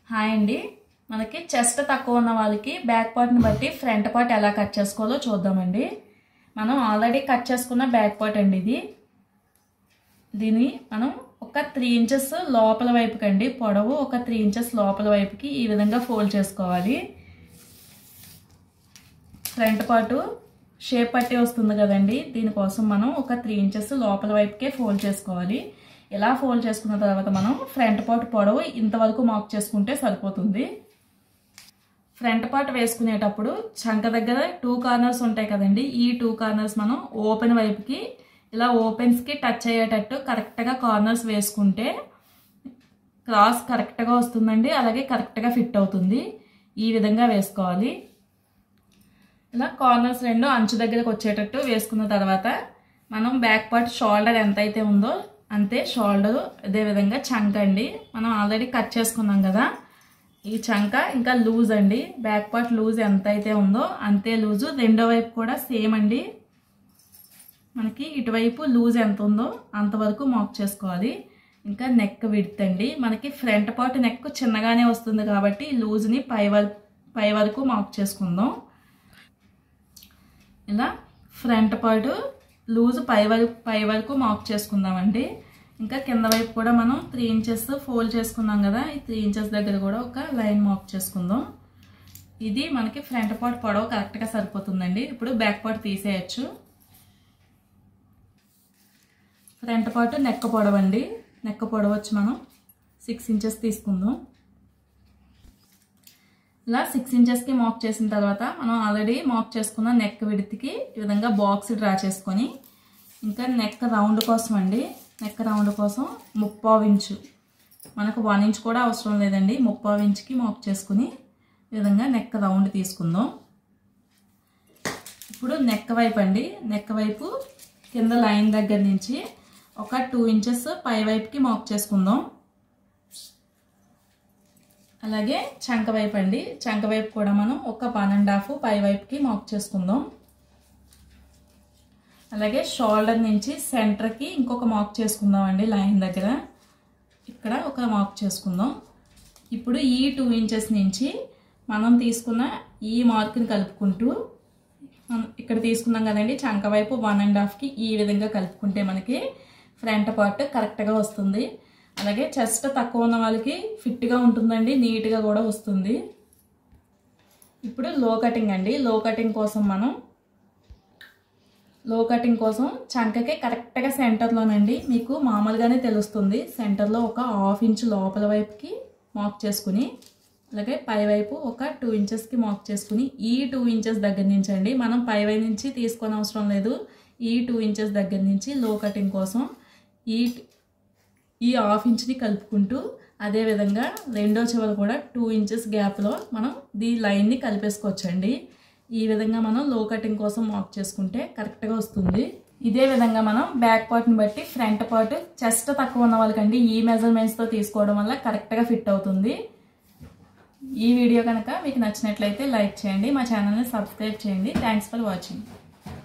Hi అండి, మనకి chest తక్కువ ఉన్న వాళ్ళకి బ్యాక్ పార్ట్ని బట్టి ఫ్రంట్ పార్ట్ ఎలా కట్ చేసుకోవాలో చూద్దామండి. మనం ఆల్రెడీ కట్ చేసుకున్న బ్యాక్ పార్ట్ అండి ఇది. దీన్ని మనం ఒక 3 ఇంచెస్ లోపల వైపుకండి, పొడవు ఒక 3 ఇంచెస్ లోపల వైపుకి ఈ విధంగా ఫోల్డ్ చేసుకోవాలి. ఫ్రంట్ పార్ట్ షేప్ పట్టి వస్తుంది కదండి, దీనికోసం మనం ఒక 3 ఇంచెస్ లోపల వైపుకే ఫోల్డ్ చేసుకోవాలి. ఇలా ఫోల్డ్ చేసుకున్న తర్వాత మనం ఫ్రంట్ పార్ట్ పొడవు ఇంతవరకు మార్క్ చేసుకుంటే సరిపోతుంది. ఫ్రంట్ పార్ట్ వేసుకునేటప్పుడు చంక దగ్గర 2 కార్నర్స్ ఉంటాయి కదండి, ఈ 2 కార్నర్స్ మనం ఓపెన్ వైపుకి ఇలా ఓపెన్స్కి టచ్ అయ్యేటట్టు కరెక్ట్గా కార్నర్స్ వేసుకుంటే క్రాస్ కరెక్ట్గా వస్తుందండి, అలాగే కరెక్ట్గా ఫిట్ అవుతుంది. ఈ విధంగా వేసుకోవాలి. ఇలా కార్నర్స్ రెండు అంచు దగ్గరకు వచ్చేటట్టు వేసుకున్న తర్వాత మనం బ్యాక్ పార్ట్ షోల్డర్ ఎంత అయితే ఉందో అంతే షోల్డర్, అదేవిధంగా చంక అండి మనం ఆల్రెడీ కట్ చేసుకున్నాం కదా, ఈ చంక ఇంకా లూజ్ అండి, బ్యాక్ పార్ట్ లూజ్ ఎంత అయితే ఉందో అంతే లూజు. రెండో వైపు కూడా సేమ్ అండి, మనకి ఇటువైపు లూజ్ ఎంత ఉందో అంతవరకు మార్క్ చేసుకోవాలి. ఇంకా నెక్ విడ్త్ అండి, మనకి ఫ్రంట్ పార్ట్ నెక్ చిన్నగానే వస్తుంది కాబట్టి లూజ్ని పై వరకు మార్క్ చేసుకుందాం. ఇలా ఫ్రంట్ పార్ట్ లూజ్ పై వరకు మార్క్ చేసుకుందామండి. ఇంకా కింద వైపు కూడా మనం 3 ఇంచెస్ ఫోల్డ్ చేసుకున్నాం కదా, ఈ 3 ఇంచెస్ దగ్గర కూడా ఒక లైన్ మార్క్ చేసుకుందాం. ఇది మనకి ఫ్రంట్ పార్ట్ పొడవు కరెక్ట్గా సరిపోతుందండి. ఇప్పుడు బ్యాక్ పార్ట్ తీసేయచ్చు. ఫ్రంట్ పార్ట్ నెక్ పొడవు అండి, నెక్ పొడవు వచ్చి మనం 6 ఇంచెస్ తీసుకుందాం. ఇలా 6 ఇంచెస్కి మార్క్ చేసిన తర్వాత మనం ఆల్రెడీ మార్క్ చేసుకున్న నెక్ విడ్త్కి ఈ విధంగా బాక్స్ డ్రా చేసుకొని, ఇంకా నెక్ రౌండ్ కోసం అండి, నెక్ రౌండ్ కోసం 3/4 ఇంచు, మనకు 1 ఇంచ్ కూడా అవసరం లేదండి, 3/4 ఇంచుకి మార్క్ చేసుకుని ఈ విధంగా నెక్ రౌండ్ తీసుకుందాం. ఇప్పుడు నెక్ వైపు అండి, నెక్ వైపు కింద లైన్ దగ్గర నుంచి ఒక 2 ఇంచెస్ పై వైపుకి మార్క్ చేసుకుందాం. అలాగే చంక వైపు అండి, చంక వైపు కూడా మనం ఒక 1.5 పై వైపుకి మార్క్ చేసుకుందాం. అలాగే షోల్డర్ నుంచి సెంటర్కి ఇంకొక మార్క్ చేసుకుందాం అండి, లైన్ దగ్గర ఇక్కడ ఒక మార్క్ చేసుకుందాం. ఇప్పుడు ఈ 2 ఇంచెస్ నుంచి మనం తీసుకున్న ఈ మార్క్ని కలుపుకుంటూ ఇక్కడ తీసుకున్నాం కదండి, చంక వైపు 1.5కి ఈ విధంగా కలుపుకుంటే మనకి ఫ్రంట్ పార్ట్ కరెక్ట్గా వస్తుంది. అలాగే చెస్ట్ తక్కువ ఉన్న వాళ్ళకి ఫిట్గా ఉంటుందండి, నీట్గా కూడా వస్తుంది. ఇప్పుడు లో కటింగ్ అండి, లో కటింగ్ కోసం చంకకి కరెక్ట్గా సెంటర్లోనండి, మీకు మామూలుగానే తెలుస్తుంది, సెంటర్లో ఒక 1/2 ఇంచ్ లోపల వైపుకి మార్క్ చేసుకుని, అలాగే పై వైపు ఒక 2 ఇంచెస్కి మార్క్ చేసుకుని, ఈ 2 ఇంచెస్ దగ్గర నుంచి అండి మనం పై వైపు నుంచి తీసుకొని అవసరం లేదు, ఈ 2 ఇంచెస్ దగ్గర నుంచి లో కటింగ్ కోసం ఈ 1/2 ఇంచ్ని కలుపుకుంటూ, అదేవిధంగా రెండో చివర కూడా 2 ఇంచెస్ గ్యాప్లో మనం ఈ లైన్ని కలిపేసుకోవచ్చండి. ఈ విధంగా మనం లో కటింగ్ కోసం మార్క్ చేసుకుంటే కరెక్ట్గా వస్తుంది. ఇదే విధంగా మనం బ్యాక్ పార్ట్ని బట్టి ఫ్రంట్ పార్ట్ చెస్ట్ తక్కువ ఉన్న వాళ్ళకండి ఈ మెజర్మెంట్స్తో తీసుకోవడం వల్ల కరెక్ట్గా ఫిట్ అవుతుంది. ఈ వీడియో కనుక మీకు నచ్చినట్లయితే లైక్ చేయండి, మా ఛానల్ని సబ్స్క్రైబ్ చేయండి. Thanks for watching.